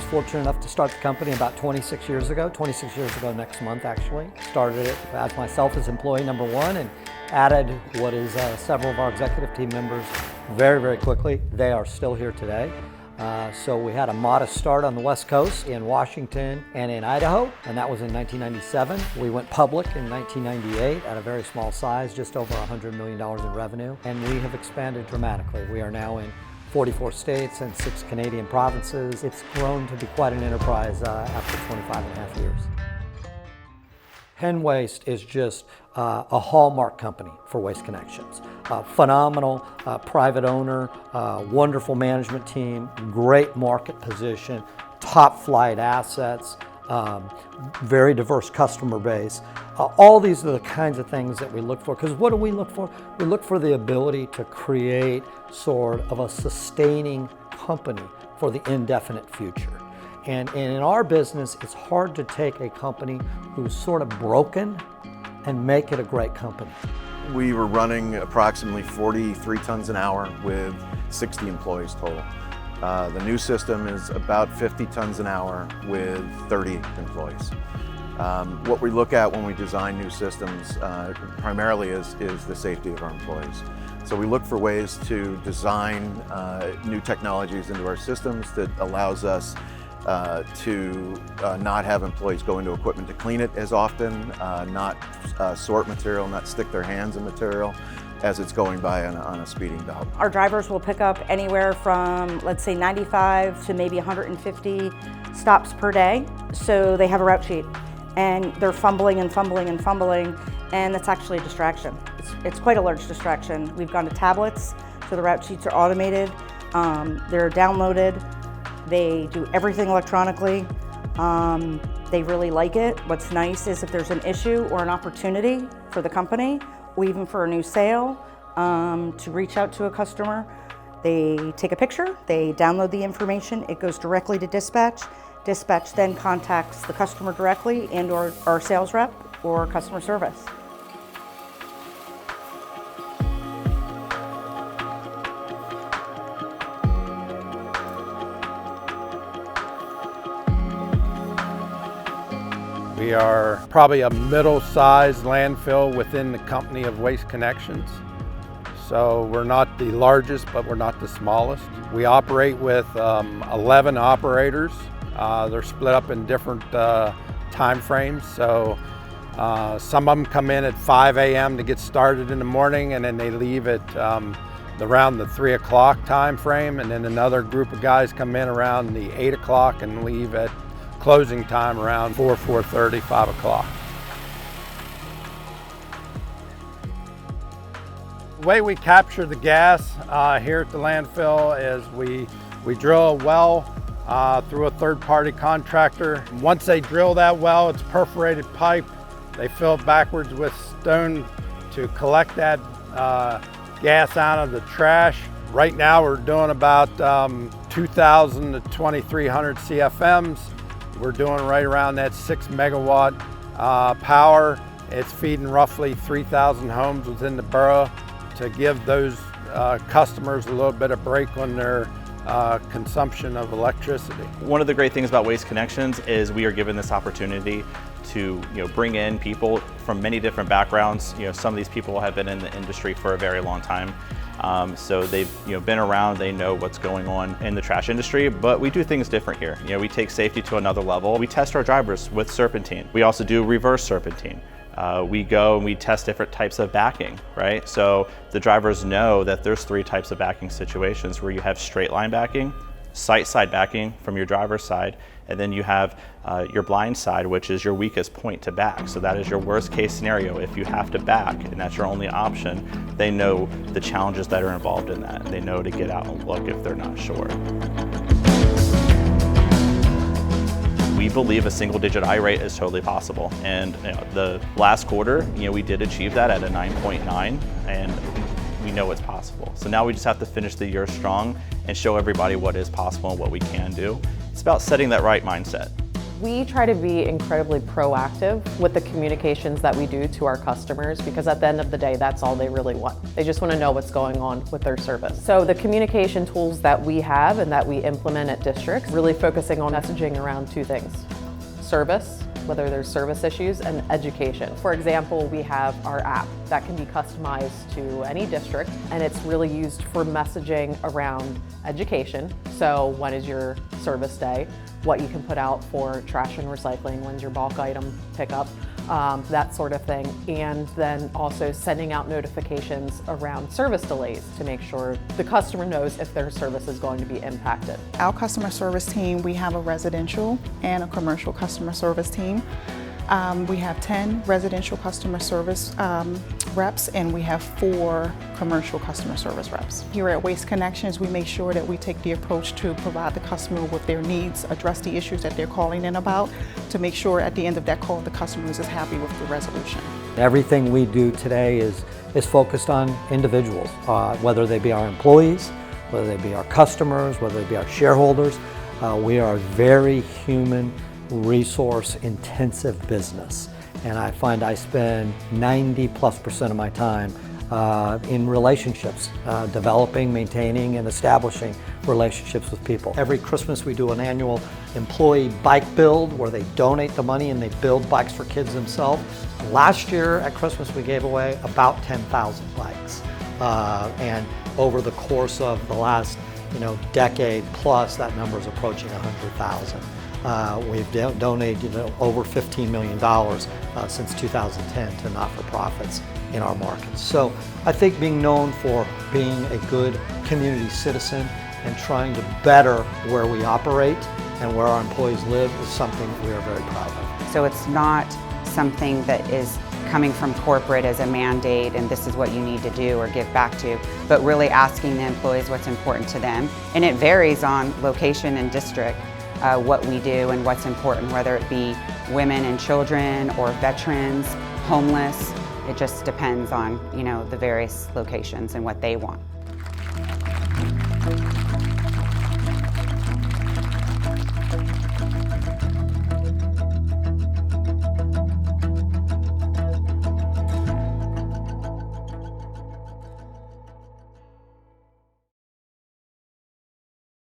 was fortunate enough to start the company about 26 years ago next month actually. Started it as myself as employee number one and added what is several of our executive team members very, very quickly. They are still here today. So we had a modest start on the West Coast in Washington and in Idaho, and that was in 1997. We went public in 1998 at a very small size, just over $100 million in revenue, and we have expanded dramatically. We are now in 44 states and 6 Canadian provinces. It's grown to be quite an enterprise after 25 and a half years. Penn Waste is just a hallmark company for Waste Connections. Phenomenal private owner, wonderful management team, great market position, top flight assets, very diverse customer base. All these are the kinds of things that we look for, because what do we look for? We look for the ability to create sort of a sustaining company for the indefinite future. And in our business, it's hard to take a company who's sort of broken and make it a great company. We were running approximately 43 tons an hour with 60 employees total. The new system is about 50 tons an hour with 30 employees. What we look at when we design new systems primarily is the safety of our employees. So we look for ways to design new technologies into our systems that allows us to not have employees go into equipment to clean it as often, not sort material, not stick their hands in material as it's going by on a speeding belt. Our drivers will pick up anywhere from, let's say, 95 to maybe 150 stops per day. So they have a route sheet and they're fumbling and fumbling and fumbling, and that's actually a distraction. It's quite a large distraction. We've gone to tablets, so the route sheets are automated, they're downloaded. They do everything electronically. They really like it. What's nice is if there's an issue or an opportunity for the company, or even for a new sale, to reach out to a customer, they take a picture, they download the information, it goes directly to dispatch. Dispatch then contacts the customer directly and or our sales rep or customer service. We are probably a middle-sized landfill within the company of Waste Connections. So we're not the largest, but we're not the smallest. We operate with 11 operators. They're split up in different time frames. So some of them come in at 5 a.m. to get started in the morning, and then they leave at around the 3 o'clock time frame. And then another group of guys come in around the 8 o'clock and leave at closing time around 4:30, 5 o'clock. The way we capture the gas here at the landfill is we drill a well through a third-party contractor. Once they drill that well, it's perforated pipe. They fill it backwards with stone to collect that gas out of the trash. Right now we're doing about 2,000 to 2,300 CFMs. We're doing right around that 6 megawatt power. It's feeding roughly 3,000 homes within the borough to give those customers a little bit of break on their consumption of electricity. One of the great things about Waste Connections is we are given this opportunity to bring in people from many different backgrounds. Some of these people have been in the industry for a very long time. So they've been around, they know what's going on in the trash industry, but we do things different here. We take safety to another level. We test our drivers with serpentine. We also do reverse serpentine. We go and we test different types of backing, right? So the drivers know that there's 3 types of backing situations where you have straight line backing, sight side backing from your driver's side, and then you have your blind side, which is your weakest point to back. So that is your worst case scenario. If you have to back and that's your only option, they know the challenges that are involved in that. They know to get out and look if they're not sure. We believe a single-digit I rate is totally possible, and the last quarter, we did achieve that at a 9.9, and we know it's possible. So now we just have to finish the year strong and show everybody what is possible and what we can do. It's about setting that right mindset. We try to be incredibly proactive with the communications that we do to our customers, because at the end of the day, that's all they really want. They just want to know what's going on with their service. So the communication tools that we have and that we implement at districts, really focusing on messaging around two things: service, whether there's service issues, and education. For example, we have our app that can be customized to any district, and it's really used for messaging around education. So when is your service day? What you can put out for trash and recycling, when's your bulk item pickup, that sort of thing. And then also sending out notifications around service delays to make sure the customer knows if their service is going to be impacted. Our customer service team, we have a residential and a commercial customer service team. We have 10 residential customer service reps, and we have 4 commercial customer service reps. Here at Waste Connections, we make sure that we take the approach to provide the customer with their needs, address the issues that they're calling in about, to make sure at the end of that call the customer is happy with the resolution. Everything we do today is focused on individuals, whether they be our employees, whether they be our customers, whether they be our shareholders. We are a very human resource intensive business, and I find I spend 90+% of my time in relationships, developing, maintaining, and establishing relationships with people. Every Christmas we do an annual employee bike build where they donate the money and they build bikes for kids themselves. Last year at Christmas we gave away about 10,000 bikes, and over the course of the last decade plus, that number is approaching 100,000. We've donated over $15 million since 2010 to not-for-profits in our markets. So I think being known for being a good community citizen and trying to better where we operate and where our employees live is something we are very proud of. So it's not something that is coming from corporate as a mandate and this is what you need to do or give back to, but really asking the employees what's important to them. And it varies on location and district, what we do and what's important, whether it be women and children or veterans, homeless. It just depends on, the various locations and what they want.